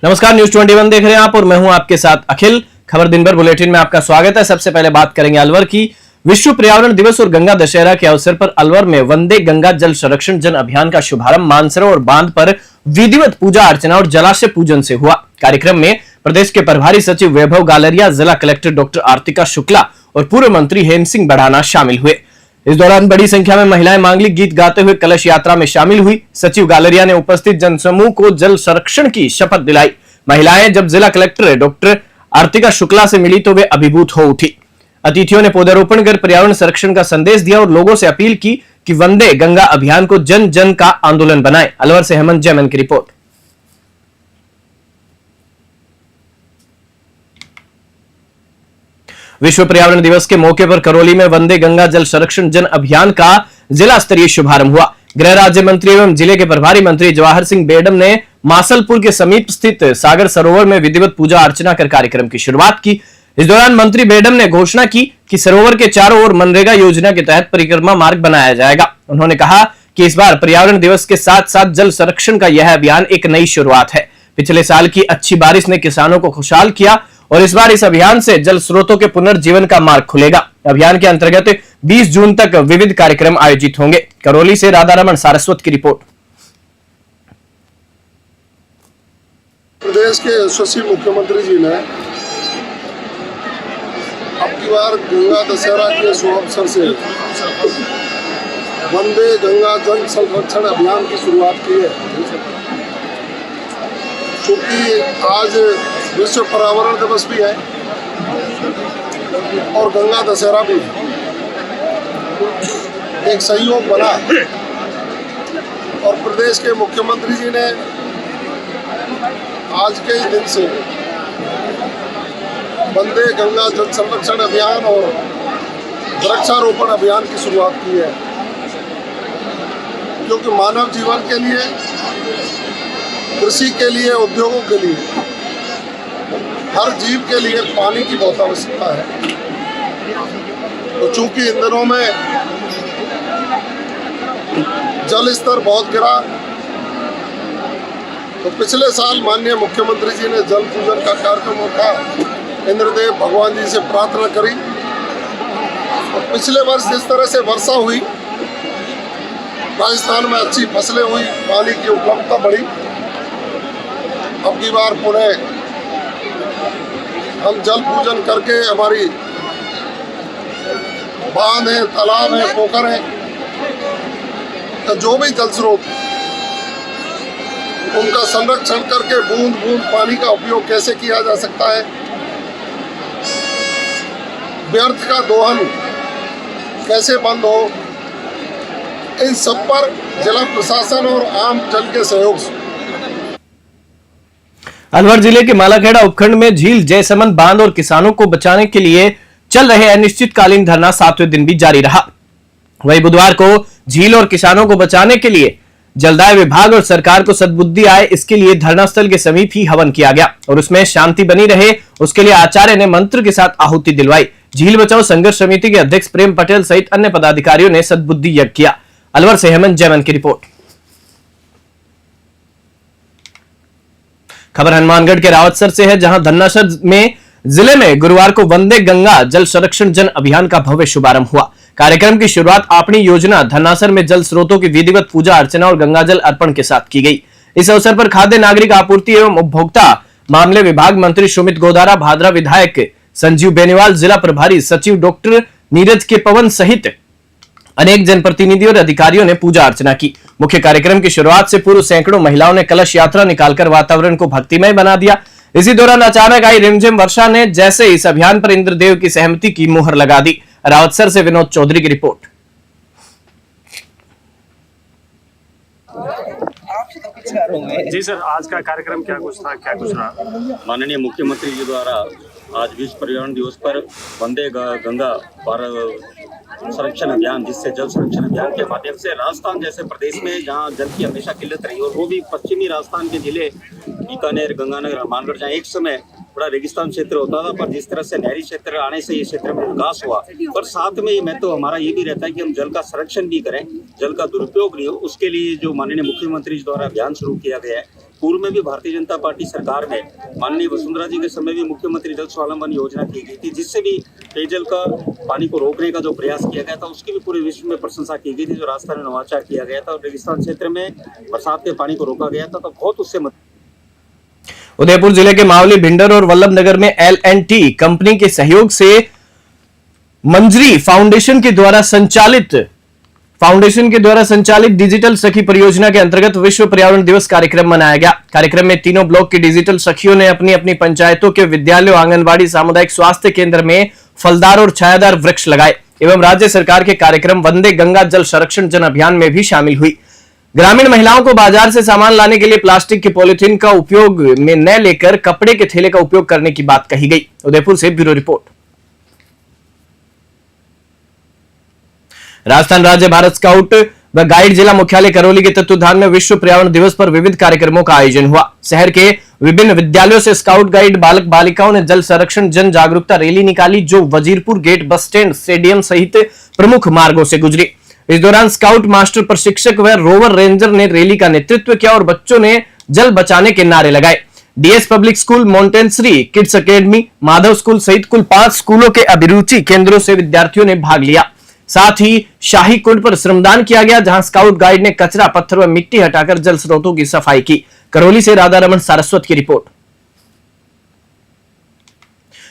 नमस्कार, न्यूज 21 देख रहे हैं आप और मैं हूं आपके साथ अखिल। खबर दिन भर बुलेटिन में आपका स्वागत है। सबसे पहले बात करेंगे अलवर की। विश्व पर्यावरण दिवस और गंगा दशहरा के अवसर पर अलवर में वंदे गंगा जल संरक्षण जन अभियान का शुभारंभ मानसरोवर बांध पर विधिवत पूजा अर्चना और जलाशय पूजन से हुआ। कार्यक्रम में प्रदेश के प्रभारी सचिव वैभव गालरिया, जिला कलेक्टर डॉक्टर आर्तिका शुक्ला और पूर्व मंत्री हेम सिंह बढ़ाना शामिल हुए। इस दौरान बड़ी संख्या में महिलाएं मांगलिक गीत गाते हुए कलश यात्रा में शामिल हुई। सचिव गालरिया ने उपस्थित जनसमूह को जल संरक्षण की शपथ दिलाई। महिलाएं जब जिला कलेक्टर डॉक्टर आर्तिका शुक्ला से मिली तो वे अभिभूत हो उठी। अतिथियों ने पौधारोपण कर पर्यावरण संरक्षण का संदेश दिया और लोगों से अपील की कि वंदे गंगा अभियान को जन जन का आंदोलन बनाएं। अलवर से हेमंत जैमन की रिपोर्ट। विश्व पर्यावरण दिवस के मौके पर करौली में वंदे गंगा जल संरक्षण जन अभियान का जिला स्तरीय शुभारंभ हुआ। गृह राज्य मंत्री एवं जिले के प्रभारी मंत्री जवाहर सिंह बेडम ने मासलपुर के समीप स्थित सागर सरोवर में विधिवत पूजा अर्चना कर कार्यक्रम की शुरुआत की। इस दौरान मंत्री बेडम ने घोषणा की कि सरोवर के चारों ओर मनरेगा योजना के तहत परिक्रमा मार्ग बनाया जाएगा। उन्होंने कहा कि इस बार पर्यावरण दिवस के साथ साथ जल संरक्षण का यह अभियान एक नई शुरुआत है। पिछले साल की अच्छी बारिश ने किसानों को खुशहाल किया और इस बार इस अभियान से जल स्रोतों के पुनर्जीवन का मार्ग खुलेगा। अभियान के अंतर्गत 20 जून तक विविध कार्यक्रम आयोजित होंगे। करौली से राधारमण सारस्वत की रिपोर्ट। प्रदेश के यशस्वी मुख्यमंत्री जी ने अब की बार गंगा दशहरा के शुभ अवसर से वंदे गंगा जल संरक्षण अभियान की शुरुआत की है। क्योंकि आज विश्व पर्यावरण दिवस भी है और गंगा दशहरा भी है, एक सहयोग बना और प्रदेश के मुख्यमंत्री जी ने आज के ही दिन से वंदे गंगा जल संरक्षण अभियान और वृक्षारोपण अभियान की शुरुआत की है। क्योंकि मानव जीवन के लिए, कृषि के लिए, उद्योगों के लिए, हर जीव के लिए पानी की बहुत आवश्यकता है। तो चूंकि इन दिनों में जल स्तर बहुत गिरा, तो पिछले साल माननीय मुख्यमंत्री जी ने जल पूजन का कार्यक्रम रखा। इंद्रदेव भगवान जी से प्रार्थना करी और पिछले वर्ष जिस तरह से वर्षा हुई, राजस्थान में अच्छी फसलें हुई, पानी की उपलब्धता बढ़ी। अब की बार पुनः हम जल पूजन करके हमारी बांध है, तालाब है, पोखर है, तो जो भी जल स्रोत उनका संरक्षण करके बूंद बूंद पानी का उपयोग कैसे किया जा सकता है, व्यर्थ का दोहन कैसे बंद हो, इन सब पर जिला प्रशासन और आम जन के सहयोग से अलवर जिले के मालाखेड़ा उपखंड में झील जयसमंद बांध और किसानों को बचाने के लिए चल रहे अनिश्चितकालीन धरना 7वें दिन भी जारी रहा। वहीं बुधवार को झील और किसानों को बचाने के लिए जलदाय विभाग और सरकार को सद्बुद्धि आए, इसके लिए धरना स्थल के समीप ही हवन किया गया और उसमें शांति बनी रहे, उसके लिए आचार्य ने मंत्र के साथ आहुति दिलवाई। झील बचाओ संघर्ष समिति के अध्यक्ष प्रेम पटेल सहित अन्य पदाधिकारियों ने सद्बुद्धि यज्ञ किया। अलवर से हेमंत जैमन की रिपोर्ट। खबर हनुमानगढ़ के रावतसर से है, जहां धन्नासर में जिले में गुरुवार को वंदे गंगा जल संरक्षण जन अभियान का भव्य शुभारंभ हुआ। कार्यक्रम की शुरुआत अपनी योजना धन्नासर में जल स्रोतों की विधिवत पूजा अर्चना और गंगा जल अर्पण के साथ की गई। इस अवसर पर खाद्य नागरिक आपूर्ति एवं उपभोक्ता मामले विभाग मंत्री सुमित गोदारा, भादरा विधायक संजीव बेनीवाल, जिला प्रभारी सचिव डॉक्टर नीरज के पवन सहित अनेक जनप्रतिनिधियों और अधिकारियों ने पूजा अर्चना की। मुख्य कार्यक्रम की शुरुआत से पूर्व सैकड़ों महिलाओं ने कलश यात्रा निकालकर वातावरण को भक्तिमय बना दिया। इसी दौरान अचानक आई रिमझिम वर्षा ने जैसे इस अभियान पर इंद्रदेव की सहमति की मुहर लगा दी। रावतसर से विनोद चौधरी की रिपोर्ट। जी सर, आज का कार्यक्रम क्या कुछ था, क्या कुछ रहा? माननीय मुख्यमंत्री जी द्वारा आज विश्व पर्यावरण दिवस पर वंदे गंगा संरक्षण अभियान, जिससे जल संरक्षण अभियान के माध्यम से राजस्थान जैसे प्रदेश में जहां जल की हमेशा किल्लत रही और वो भी पश्चिमी राजस्थान के जिले बीकानेर, गंगानगर, हनुमानगढ़, जहाँ एक समय बड़ा रेगिस्तान क्षेत्र होता था, पर जिस तरह से नहरी क्षेत्र आने से ये क्षेत्र में विकास हुआ, पर साथ में मैं तो हमारा ये भी रहता है कि हम जल का संरक्षण भी करें, जल का दुरुपयोग नहीं हो। उसके लिए जो माननीय मुख्यमंत्री द्वारा अभियान शुरू किया गया है पूर्व में भी भारतीय जनता पार्टी सरकार में माननीय वसुंधरा जी के समय भी मुख्यमंत्री जल स्वावलंबन योजना की गई थी, जिससे भी पेयजल का पानी को रोकने का जो प्रयास किया गया था उसकी भी पूरे विश्व में प्रशंसा की गई थी। जो राजस्थान में नवाचार किया गया था और रेगिस्तान क्षेत्र में बरसात के पानी को रोका गया था, तो बहुत उससे उदयपुर जिले के मावली, भिंडर और वल्लभ नगर में L&T कंपनी के सहयोग से मंजरी फाउंडेशन के द्वारा संचालित डिजिटल सखी परियोजना के अंतर्गत विश्व पर्यावरण दिवस कार्यक्रम मनाया गया। कार्यक्रम में तीनों ब्लॉक की डिजिटल सखियों ने अपनी अपनी पंचायतों के विद्यालयों, आंगनबाड़ी, सामुदायिक स्वास्थ्य केंद्र में फलदार और छायादार वृक्ष लगाए एवं राज्य सरकार के कार्यक्रम वंदे गंगा जल संरक्षण जन अभियान में भी शामिल हुई। ग्रामीण महिलाओं को बाजार से सामान लाने के लिए प्लास्टिक की पॉलिथीन का उपयोग में न लेकर कपड़े के थैले का उपयोग करने की बात कही गई। उदयपुर से ब्यूरो रिपोर्ट। राजस्थान राज्य भारत स्काउट व गाइड जिला मुख्यालय करौली के तत्वाधान में विश्व पर्यावरण दिवस पर विविध कार्यक्रमों का आयोजन हुआ। शहर के विभिन्न विद्यालयों से स्काउट गाइड बालक बालिकाओं ने जल संरक्षण जन जागरूकता रैली निकाली, जो Wazirpur gate, bus stand, stadium सहित प्रमुख मार्गों से गुजरी। इस दौरान स्काउट मास्टर प्रशिक्षक व रोवर रेंजर ने रैली का नेतृत्व किया और बच्चों ने जल बचाने के नारे लगाए। DS public school, Montessori kids academy, Madhav school सहित कुल 5 स्कूलों के अभिरुचि केंद्रों से विद्यार्थियों ने भाग लिया। साथ ही शाही कुंड पर श्रमदान किया गया, जहां स्काउट गाइड ने कचरा, पत्थर व मिट्टी हटाकर जल स्रोतों की सफाई की। करौली से राधा रमन सारस्वत की रिपोर्ट।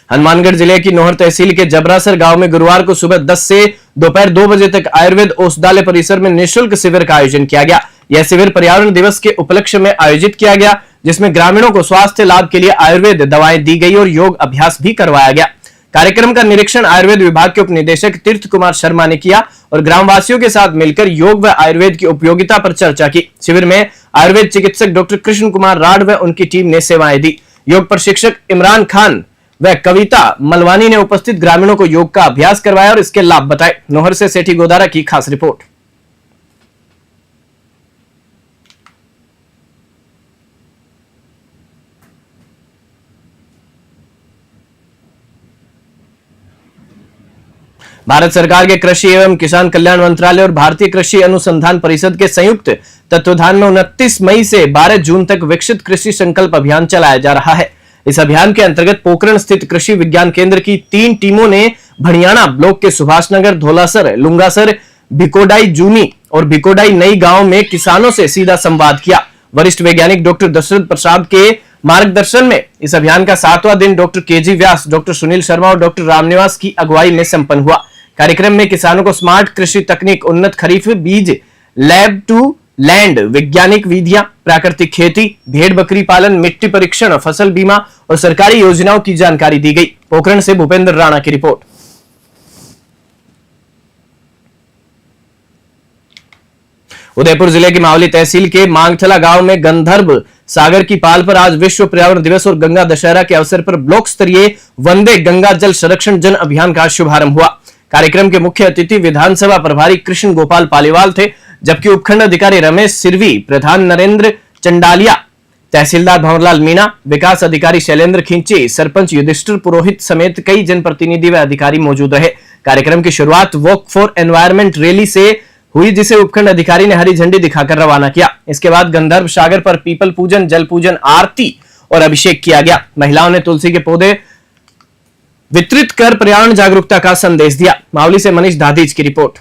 हनुमानगढ़ जिले की नोहर तहसील के जबरासर गांव में गुरुवार को सुबह 10 से दोपहर 2 बजे तक आयुर्वेद औषधालय परिसर में निःशुल्क शिविर का आयोजन किया गया। यह शिविर पर्यावरण दिवस के उपलक्ष्य में आयोजित किया गया, जिसमें ग्रामीणों को स्वास्थ्य लाभ के लिए आयुर्वेद दवाएं दी गई और योग अभ्यास भी करवाया गया। कार्यक्रम का निरीक्षण आयुर्वेद विभाग के उपनिदेशक तीर्थ कुमार शर्मा ने किया और ग्रामवासियों के साथ मिलकर योग व आयुर्वेद की उपयोगिता पर चर्चा की। शिविर में आयुर्वेद चिकित्सक डॉक्टर कृष्ण कुमार राड व उनकी टीम ने सेवाएं दी। योग प्रशिक्षक इमरान खान व कविता मलवानी ने उपस्थित ग्रामीणों को योग का अभ्यास करवाया और इसके लाभ बताए। नोहर से सेठी गोदारा की खास रिपोर्ट। भारत सरकार के कृषि एवं किसान कल्याण मंत्रालय और भारतीय कृषि अनुसंधान परिषद के संयुक्त तत्वाधान में 29 मई से 12 जून तक विकसित कृषि संकल्प अभियान चलाया जा रहा है। इस अभियान के अंतर्गत पोखरण स्थित कृषि विज्ञान केंद्र की 3 टीमों ने भड़ियाना ब्लॉक के सुभाषनगर, धौलासर, लुंगासर, भिकोडाई जूनी और भिकोडाई नई गांव में किसानों से सीधा संवाद किया। वरिष्ठ वैज्ञानिक डॉक्टर दशरथ प्रसाद के मार्गदर्शन में इस अभियान का 7वां दिन डॉक्टर केजी व्यास, डॉक्टर सुनील शर्मा और डॉक्टर रामनिवास की अगुवाई में संपन्न हुआ। कार्यक्रम में किसानों को स्मार्ट कृषि तकनीक, उन्नत खरीफ बीज, लैब टू लैंड वैज्ञानिक विधियां, प्राकृतिक खेती, भेड़ बकरी पालन, मिट्टी परीक्षण, फसल बीमा और सरकारी योजनाओं की जानकारी दी गई। पोखरण से भूपेंद्र राणा की रिपोर्ट। उदयपुर जिले की मावली तहसील के मांगथला गांव में गंधर्व सागर की पाल पर आज विश्व पर्यावरण दिवस और गंगा दशहरा के अवसर पर ब्लॉक स्तरीय वंदे गंगा जल संरक्षण जन अभियान का शुभारंभ हुआ। कार्यक्रम के मुख्य अतिथि विधानसभा प्रभारी कृष्ण गोपाल पालीवाल थे, जबकि उपखंड अधिकारी रमेश सिरवी, प्रधान नरेंद्र चंडालिया, तहसीलदार भंवरलाल मीणा, विकास अधिकारी शैलेंद्र खिंची, सरपंच युधिष्ठिर पुरोहित समेत कई जनप्रतिनिधि व अधिकारी मौजूद रहे। कार्यक्रम की शुरुआत वॉक फॉर एनवायरमेंट रैली से हुई, जिसे उपखंड अधिकारी ने हरी झंडी दिखाकर रवाना किया। इसके बाद गंधर्व सागर पर पीपल पूजन, जल पूजन, आरती और अभिषेक किया गया। महिलाओं ने तुलसी के पौधे वितरित कर पर्यावरण जागरूकता का संदेश दिया। मावली से मनीष दादीज की रिपोर्ट।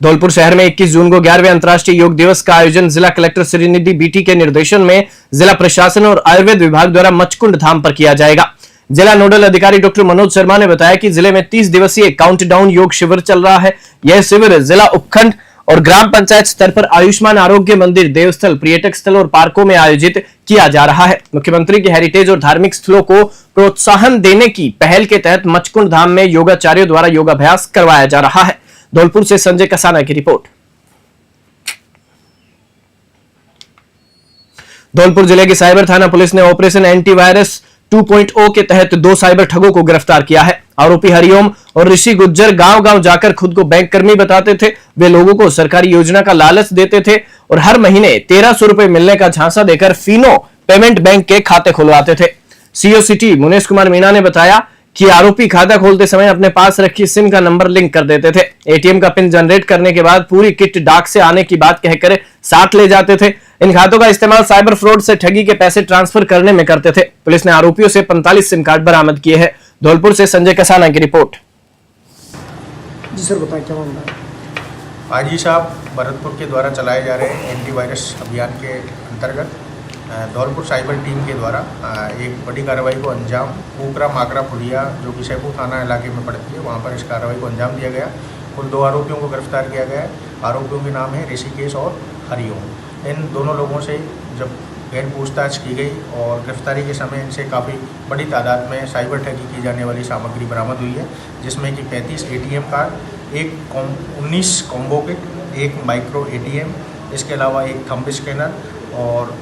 धौलपुर शहर में 21 जून को 11वें अंतर्राष्ट्रीय योग दिवस का आयोजन जिला कलेक्टर श्रीनिधि बीटी के निर्देशन में जिला प्रशासन और आयुर्वेद विभाग द्वारा मचकुंड धाम पर किया जाएगा। जिला नोडल अधिकारी डॉक्टर मनोज शर्मा ने बताया कि जिले में 30 दिवसीय काउंटडाउन योग शिविर चल रहा है। यह शिविर जिला उपखंड और ग्राम पंचायत स्तर पर आयुष्मान आरोग्य मंदिर, देवस्थल, पर्यटक स्थल और पार्कों में आयोजित किया जा रहा है। मुख्यमंत्री के हेरिटेज और धार्मिक स्थलों को प्रोत्साहन देने की पहल के तहत मचकुंड धाम में योगाचार्यों द्वारा योगाभ्यास करवाया जा रहा है। धौलपुर से संजय कसाना की रिपोर्ट। धौलपुर जिले की साइबर थाना पुलिस ने ऑपरेशन एंटीवायरस 2.0 के तहत 2 साइबर ठगों को गिरफ्तार किया है। आरोपी हरिओम और ऋषि गुज्जर गांव-गांव जाकर खुद को बैंक कर्मी बताते थे। वे लोगों को सरकारी योजना का लालच देते थे और हर महीने 1300 रुपए मिलने का झांसा देकर फिनो पेमेंट बैंक के खाते खुलवाते थे। सीओ सिटी मुनेश कुमार मीणा ने बताया कि आरोपी खाता खोलते समय अपने पास रखी सिम का नंबर लिंक कर देते थे। एटीएम का पिन जनरेट करने के बाद पूरी किट डाक से आने की बात कहकर साथ ले जाते थे। इन खातों का इस्तेमाल साइबर फ्रॉड से ठगी के पैसे ट्रांसफर करने में करते थे। पुलिस ने आरोपियों से 45 सिम कार्ड बरामद किए हैं। धौलपुर से संजय कसाना की रिपोर्ट। जी सर, बताएं क्या मामला है? आजी साहब भरतपुर के द्वारा चलाए जा रहे एंटीवायरस अभियान के अंतर्गत धौलपुर साइबर टीम के द्वारा एक बड़ी कार्रवाई को अंजाम ऊकरा माकरा पुलिया जो कि सैफू थाना इलाके में पड़ती है, वहाँ पर इस कार्रवाई को अंजाम दिया गया। कुल 2 आरोपियों को गिरफ्तार किया गया है। आरोपियों के नाम है ऋषिकेश और हरिओम। इन दोनों लोगों से जब गहन पूछताछ की गई और गिरफ्तारी के समय इनसे काफ़ी बड़ी तादाद में साइबर ठगी की जाने वाली सामग्री बरामद हुई है, जिसमें कि 35 ATM card, 19 combo kit, 1 micro ATM, इसके अलावा 1 थंब स्कैनर और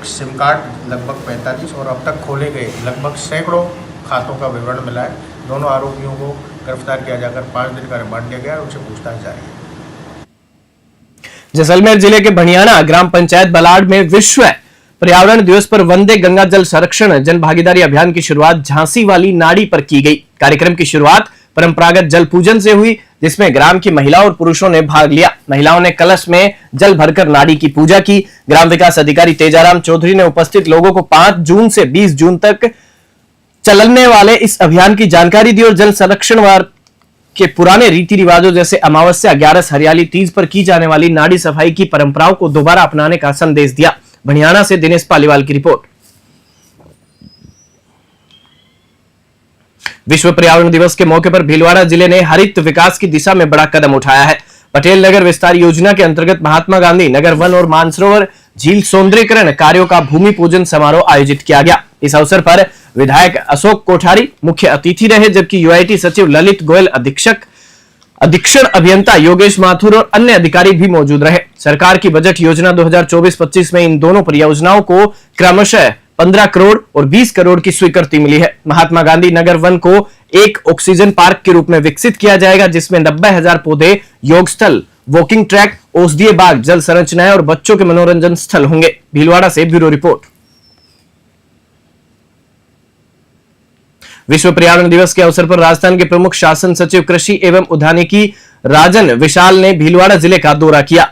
सिम कार्ड लगभग 45 और अब तक खोले गए लगभग सैकड़ों खातों का विवरण मिला है। दोनों आरोपियों को गिरफ्तार किया जाकर 5 दिन का रिमांड दिया गया और उनसे पूछताछ जारी है। जैसलमेर जिले के भणियाना ग्राम पंचायत बलाड में विश्व पर्यावरण दिवस पर वंदे गंगा जल संरक्षण जन भागीदारी अभियान की शुरुआत झांसी वाली नाड़ी पर की गई। कार्यक्रम की शुरुआत परंपरागत जल पूजन से हुई, जिसमें ग्राम की महिलाओं और पुरुषों ने भाग लिया। महिलाओं ने कलश में जल भरकर नाड़ी की पूजा की। ग्राम विकास अधिकारी तेजाराम चौधरी ने उपस्थित लोगों को 5 जून से 20 जून तक चलने वाले इस अभियान की जानकारी दी और जल संरक्षण के पुराने रीति रिवाजों जैसे अमावस्या, 11 हरियाली तीज पर की जाने वाली नाड़ी सफाई की परंपराओं को दोबारा अपनाने का संदेश दिया। भणियाना से दिनेश पालीवाल की रिपोर्ट। विश्व पर्यावरण दिवस के मौके पर भीलवाड़ा जिले ने हरित विकास की दिशा में बड़ा कदम उठाया है। पटेल नगर विस्तार योजना के अंतर्गत महात्मा गांधी नगर वन और मानसरोवर झील सौंदर्यीकरण कार्यों का भूमि पूजन समारोह आयोजित किया गया। इस अवसर पर विधायक अशोक कोठारी मुख्य अतिथि रहे, जबकि यूआईटी सचिव ललित गोयल, अधीक्षण अभियंता योगेश माथुर और अन्य अधिकारी भी मौजूद रहे। सरकार की बजट योजना 2024-25 में इन दोनों परियोजनाओं को क्रमशः 15 करोड़ और 20 करोड़ की स्वीकृति मिली है। महात्मा गांधी नगर वन को एक ऑक्सीजन पार्क के रूप में विकसित किया जाएगा, जिसमें 90,000 पौधे, योग स्थल, वॉकिंग ट्रैक, औषधीय बाग, जल संरचनाएं और बच्चों के मनोरंजन स्थल होंगे। भीलवाड़ा से ब्यूरो रिपोर्ट। विश्व पर्यावरण दिवस के अवसर पर राजस्थान के प्रमुख शासन सचिव कृषि एवं उद्यानिकी राजन विशाल ने भीलवाड़ा जिले का दौरा किया।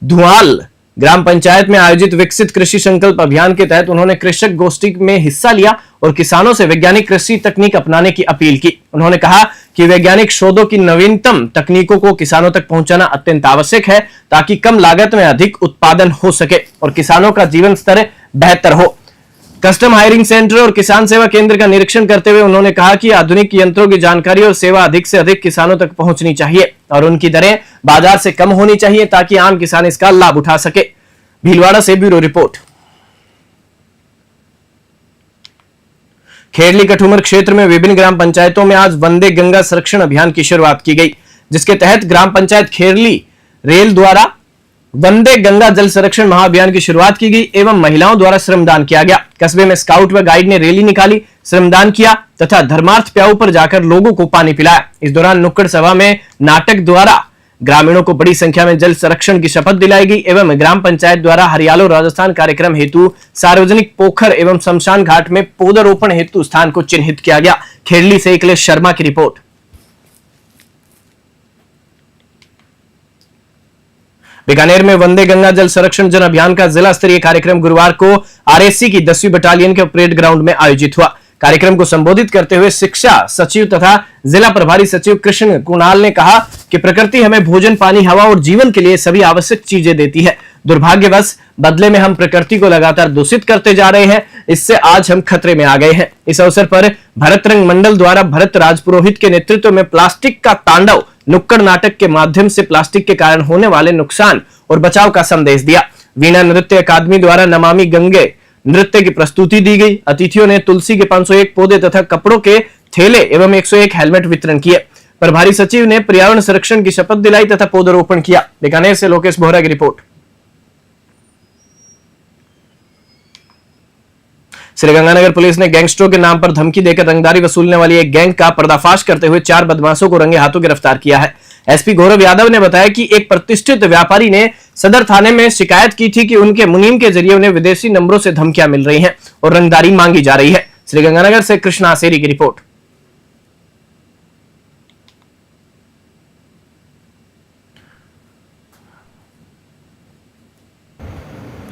धुआल ग्राम पंचायत में आयोजित विकसित कृषि संकल्प अभियान के तहत उन्होंने कृषक गोष्ठी में हिस्सा लिया और किसानों से वैज्ञानिक कृषि तकनीक अपनाने की अपील की। उन्होंने कहा कि वैज्ञानिक शोधों की नवीनतम तकनीकों को किसानों तक पहुंचाना अत्यंत आवश्यक है, ताकि कम लागत में अधिक उत्पादन हो सके और किसानों का जीवन स्तर बेहतर हो। कस्टम हायरिंग सेंटर और किसान सेवा केंद्र का निरीक्षण करते हुए उन्होंने कहा कि आधुनिक यंत्रों की जानकारी और सेवा अधिक से अधिक किसानों तक पहुंचनी चाहिए और उनकी दरें बाजार से कम होनी चाहिए, ताकि आम किसान इसका लाभ उठा सके। भीलवाड़ा से ब्यूरो रिपोर्ट। खेरली कठुमर क्षेत्र में विभिन्न ग्राम पंचायतों में आज वंदे गंगा संरक्षण अभियान की शुरुआत की गई, जिसके तहत ग्राम पंचायत खेरली रेल द्वारा वंदे गंगा जल संरक्षण महाअभियान की शुरुआत की गई एवं महिलाओं द्वारा श्रमदान किया गया। कस्बे में स्काउट व गाइड ने रैली निकाली, श्रमदान किया तथा धर्मार्थ प्याऊ पर जाकर लोगों को पानी पिलाया। इस दौरान नुक्कड़ सभा में नाटक द्वारा ग्रामीणों को बड़ी संख्या में जल संरक्षण की शपथ दिलाई गई एवं ग्राम पंचायत द्वारा हरियालो राजस्थान कार्यक्रम हेतु सार्वजनिक पोखर एवं शमशान घाट में पौधारोपण हेतु स्थान को चिन्हित किया गया। खेरली से अखिलेश शर्मा की रिपोर्ट। बीकानेर में वंदे गंगा जल संरक्षण जन अभियान का जिला स्तरीय कार्यक्रम गुरुवार को आरएससी की 10वीं बटालियन के परेड ग्राउंड में आयोजित हुआ। कार्यक्रम को संबोधित करते हुए शिक्षा सचिव तथा जिला प्रभारी सचिव कृष्ण कुणाल ने कहा कि प्रकृति हमें भोजन, पानी, हवा और जीवन के लिए सभी आवश्यक चीजें देती है। दुर्भाग्यवश बदले में हम प्रकृति को लगातार दूषित करते जा रहे हैं। इससे आज हम खतरे में आ गए हैं। इस अवसर पर भरतरंग मंडल द्वारा भरत राजपुरोहित के नेतृत्व में प्लास्टिक का तांडव नुक्कड़ नाटक के माध्यम से प्लास्टिक के कारण होने वाले नुकसान और बचाव का संदेश दिया। वीणा नृत्य अकादमी द्वारा नमामि गंगे नृत्य की प्रस्तुति दी गई। अतिथियों ने तुलसी के 501 पौधे तथा कपड़ों के थैले एवं 101 हेलमेट वितरण किए। प्रभारी सचिव ने पर्यावरण संरक्षण की शपथ दिलाई तथा पौधारोपण किया। बीकानेर से लोकेश बोहरा की रिपोर्ट। श्रीगंगानगर पुलिस ने गैंगस्टरों के नाम पर धमकी देकर रंगदारी वसूलने वाली एक गैंग का पर्दाफाश करते हुए 4 बदमाशों को रंगे हाथों गिरफ्तार किया है। एसपी गौरव यादव ने बताया कि एक प्रतिष्ठित व्यापारी ने सदर थाने में शिकायत की थी कि उनके मुनीम के जरिए उन्हें विदेशी नंबरों से धमकियां मिल रही हैं और रंगदारी मांगी जा रही है। श्रीगंगानगर से कृष्णा आसेरी की रिपोर्ट।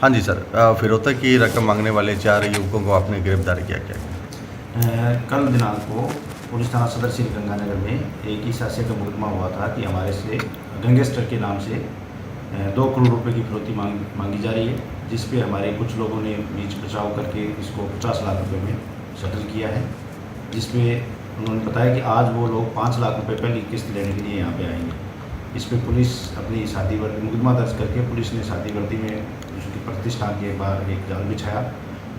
हाँ जी सर, फिरौती की रकम मांगने वाले 4 युवकों को आपने गिरफ्तार किया क्या? कल दिनांक को पुलिस थाना सदर श्रीगंगानगर में एक ही शास्य का मुकदमा हुआ था कि हमारे से गैंगस्टर के नाम से 2 करोड़ रुपए की फिरौती मांगी जा रही है, जिस पे हमारे कुछ लोगों ने बीच बचाव करके इसको 50 लाख रुपए में सेटल किया है, जिसमें उन्होंने बताया कि आज वो लोग 5 लाख रुपए पहली किस्त लेने के लिए यहाँ पे आएंगे। इस पर पुलिस अपनी शादी वर्दी मुकदमा दर्ज करके पुलिस ने शादी वर्दी में उसकी प्रतिष्ठान के बाहर एक जाल बिछाया।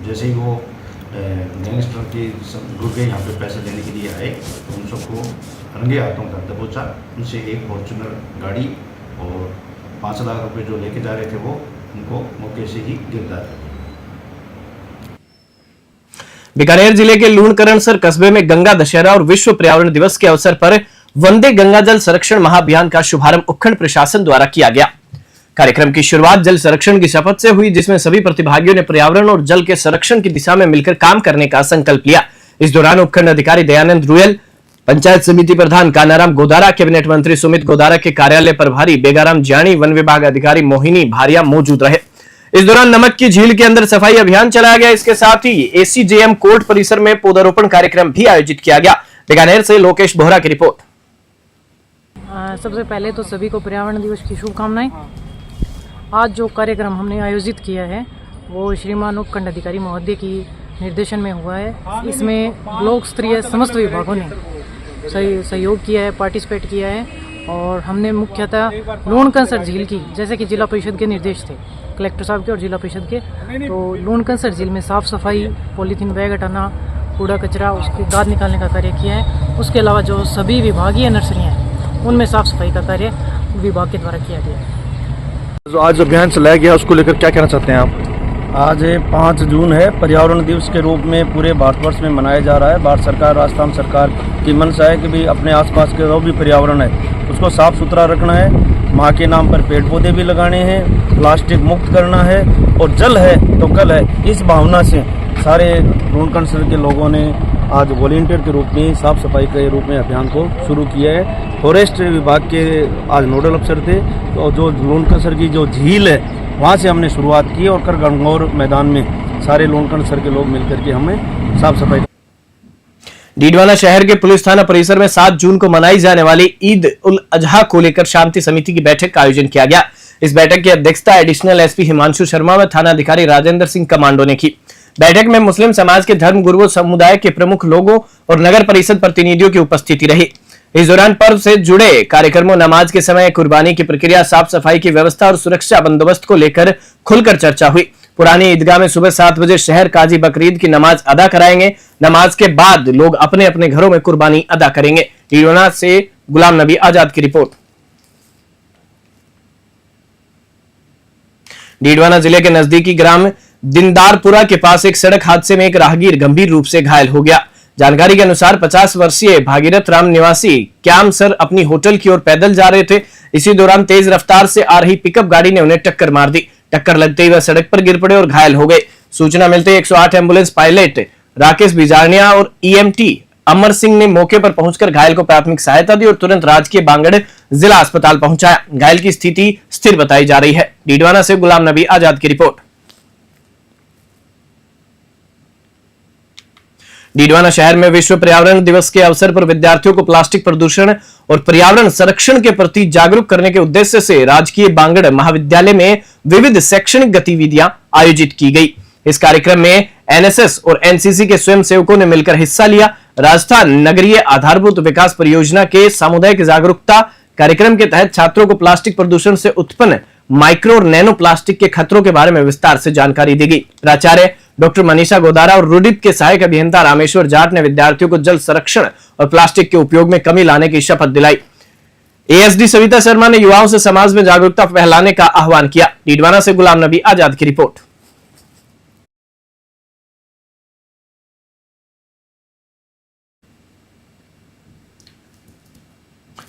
जैसे ही वो गैंगस्टर के ग्रुप के यहाँ पे पैसे लेने के लिए आए तो उन सबको रंगे हाथों का दबोचा, उनसे एक फॉर्चूनर गाड़ी और 5 लाख रुपए जो लेके जा रहे थे वो उनको मौके से ही गिरफ्तार कर दिया। बीकानेर जिले के लूणकरणसर कस्बे में गंगा दशहरा और विश्व पर्यावरण दिवस के अवसर पर वंदे गंगा जल संरक्षण महाअभियान का शुभारंभ उपखंड प्रशासन द्वारा किया गया। कार्यक्रम की शुरुआत जल संरक्षण की शपथ से हुई, जिसमें सभी प्रतिभागियों ने पर्यावरण और जल के संरक्षण की दिशा में मिलकर काम करने का संकल्प लिया। इस दौरान उपखंड अधिकारी दयानंद रुयल, पंचायत समिति प्रधान कानाराम गोदारा, कैबिनेट मंत्री सुमित गोदारा के कार्यालय प्रभारी बेगाराम जानी, वन विभाग अधिकारी मोहिनी भारिया मौजूद रहे। इस दौरान नमक की झील के अंदर सफाई अभियान चलाया गया। इसके साथ ही एसीजेएम कोर्ट परिसर में पौधारोपण कार्यक्रम भी आयोजित किया गया। बीकानेर से लोकेश बोहरा की रिपोर्ट। सबसे पहले तो सभी को पर्यावरण दिवस की शुभकामनाएं। आज जो कार्यक्रम हमने आयोजित किया है वो श्रीमान उपखंड अधिकारी महोदय की निर्देशन में हुआ है। इसमें ब्लॉक स्तरीय समस्त विभागों ने सहयोग किया है, पार्टिसिपेट किया है और हमने मुख्यतः लूणकरणसर झील की, जैसे कि जिला परिषद के निर्देश थे कलेक्टर साहब के और जिला परिषद के, तो लूणकरणसर झील में साफ सफाई, पॉलीथीन बैग हटाना, कूड़ा कचरा उसकी गाद निकालने का कार्य किया है। उसके अलावा जो सभी विभागीय नर्सरियाँ हैं उनमें साफ सफाई का कार्य विभाग के द्वारा किया गया है। जो आज अभियान चलाया गया उसको लेकर क्या कहना चाहते हैं आप? आज 5 जून है, पर्यावरण दिवस के रूप में पूरे भारतवर्ष में मनाया जा रहा है। भारत सरकार, राजस्थान सरकार की मंशा है कि भी अपने आसपास के जो भी पर्यावरण है उसको साफ सुथरा रखना है, माँ के नाम पर पेड़ पौधे भी लगाने हैं, प्लास्टिक मुक्त करना है और जल है तो कल है। इस भावना से सारे लूणकरणसर के लोगों ने आज वॉलंटियर के रूप में साफ सफाई के रूप में अभियान को शुरू किया है। फॉरेस्ट विभाग के आज नोडल अफसर थे, तो जो लूणकरणसर की जो झील है वहाँ से हमने शुरुआत की और कर गणगौर मैदान में सारे लूणकरणसर के लोग मिलकर के हमें साफ सफाई। डीडवाना शहर के पुलिस थाना परिसर में 7 जून को मनाई जाने वाली ईद उल अजहा को लेकर शांति समिति की बैठक का आयोजन किया गया। इस बैठक की अध्यक्षता एडिशनल एसपी हिमांशु शर्मा व थाना अधिकारी राजेंद्र सिंह कमांडो ने की। बैठक में मुस्लिम समाज के धर्म गुरुओं, समुदाय के प्रमुख लोगों और नगर परिषद प्रतिनिधियों की उपस्थिति रही। इस दौरान पर्व से जुड़े कार्यक्रमों, नमाज के समय कुर्बानी की प्रक्रिया, साफ सफाई की व्यवस्था और सुरक्षा बंदोबस्त को लेकर खुलकर चर्चा हुई। पुरानी ईदगाह में सुबह 7 बजे शहर काजी बकरीद की नमाज अदा कराएंगे। नमाज के बाद लोग अपने अपने घरों में कुर्बानी अदा करेंगे। डीडवाना से गुलाम नबी आजाद की रिपोर्ट। डीडवाना जिले के नजदीकी ग्राम दिनदारपुरा के पास एक सड़क हादसे में एक राहगीर गंभीर रूप से घायल हो गया। जानकारी के अनुसार 50 वर्षीय भागीरथ राम निवासी क्यामसर अपनी होटल की ओर पैदल जा रहे थे। इसी दौरान तेज रफ्तार से आ रही पिकअप गाड़ी ने उन्हें टक्कर मार दी। टक्कर लगते ही वह सड़क पर गिर पड़े और घायल हो गए। सूचना मिलते ही 108 एम्बुलेंस पायलट राकेश बिजारनिया और ईएमटी अमर सिंह ने मौके पर पहुंचकर घायल को प्राथमिक सहायता दी और तुरंत राजकीय बांगड़ जिला अस्पताल पहुंचाया। घायल की स्थिति स्थिर बताई जा रही है। डीडवाना से गुलाम नबी आजाद की रिपोर्ट। डीडवाना शहर में विश्व पर्यावरण दिवस के अवसर पर विद्यार्थियों को प्लास्टिक प्रदूषण और पर्यावरण संरक्षण के प्रति जागरूक करने के उद्देश्य से राजकीय बांगड़ महाविद्यालय में विविध शैक्षणिक गतिविधियां आयोजित की गई। इस कार्यक्रम में एनएसएस और एनसीसी के स्वयंसेवकों ने मिलकर हिस्सा लिया। राजस्थान नगरीय आधारभूत विकास परियोजना के सामुदायिक जागरूकता कार्यक्रम के तहत छात्रों को प्लास्टिक प्रदूषण से उत्पन्न माइक्रो और नैनो प्लास्टिक के खतरों के बारे में विस्तार से जानकारी दी गई। प्राचार्य डॉक्टर मनीषा गोदारा और रूडिप के सहायक अभियंता रामेश्वर जाट ने विद्यार्थियों को जल संरक्षण और प्लास्टिक के उपयोग में कमी लाने की शपथ दिलाई। एएसडी सविता शर्मा ने युवाओं से समाज में जागरूकता फैलाने का आह्वान किया। डीडवाना से गुलाम नबी आजाद की रिपोर्ट।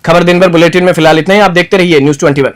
खबर दिन भर बुलेटिन में फिलहाल इतना ही। आप देखते रहिए न्यूज़ 21।